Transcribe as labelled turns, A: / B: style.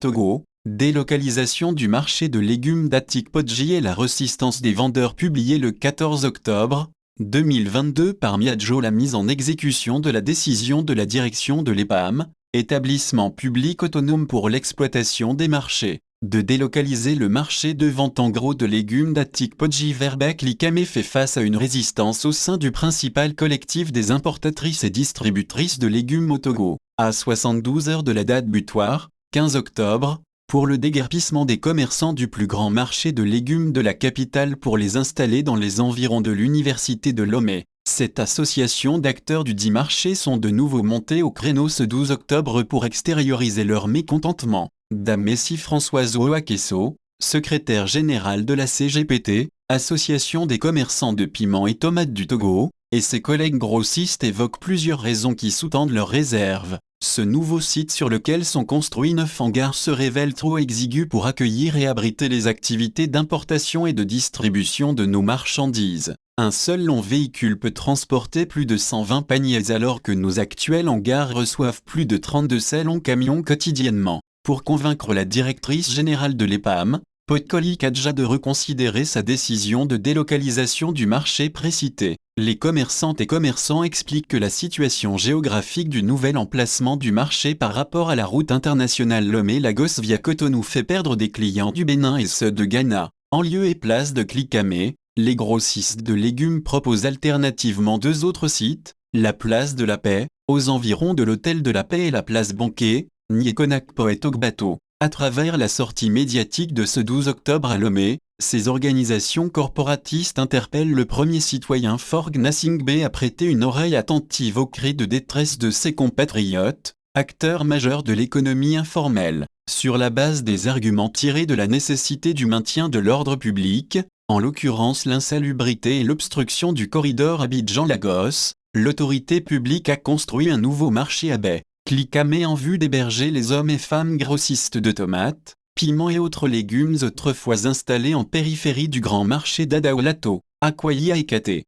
A: Togo, délocalisation du marché de légumes d'Atik-Podji et la résistance des vendeurs publié le 14 octobre 2022 par Miadjo. La mise en exécution de la décision de la direction de l'EPAM, établissement public autonome pour l'exploitation des marchés, de délocaliser le marché de vente en gros de légumes d'Atik-Podji vers Bek-Likame fait face à une résistance au sein du principal collectif des importatrices et distributrices de légumes au Togo. À 72 heures de la date butoir, 15 octobre, pour le déguerpissement des commerçants du plus grand marché de légumes de la capitale pour les installer dans les environs de l'université de Lomé. Cette association d'acteurs du dit marché sont de nouveau montés au créneau ce 12 octobre pour extérioriser leur mécontentement. Damessi Françoise Oakesso, secrétaire général de la CGPT, Association des commerçants de piments et tomates du Togo, et ses collègues grossistes évoquent plusieurs raisons qui sous-tendent leurs réserves. Ce nouveau site sur lequel sont construits 9 hangars se révèle trop exigu pour accueillir et abriter les activités d'importation et de distribution de nos marchandises. Un seul long véhicule peut transporter plus de 120 paniers alors que nos actuels hangars reçoivent plus de 32 ces longs camions quotidiennement. Pour convaincre la directrice générale de l'EPAM, Podkoli Kadja de reconsidérer sa décision de délocalisation du marché précité. Les commerçantes et commerçants expliquent que la situation géographique du nouvel emplacement du marché par rapport à la route internationale Lomé-Lagos via Cotonou fait perdre des clients du Bénin et ceux de Ghana. En lieu et place de Likame, les grossistes de légumes proposent alternativement 2 autres sites, la place de la Paix, aux environs de l'hôtel de la Paix et la place Banquet, Niekonakpo et Togbato. À travers la sortie médiatique de ce 12 octobre à Lomé, ces organisations corporatistes interpellent le premier citoyen Forg Nassingbe à prêter une oreille attentive aux cris de détresse de ses compatriotes, acteurs majeurs de l'économie informelle, sur la base des arguments tirés de la nécessité du maintien de l'ordre public, en l'occurrence l'insalubrité et l'obstruction du corridor Abidjan-Lagos, l'autorité publique a construit un nouveau marché à Bek-Likame en vue d'héberger les hommes et femmes grossistes de tomates, piments et autres légumes autrefois installés en périphérie du grand marché d'Adaolato, Akwayi et Kate.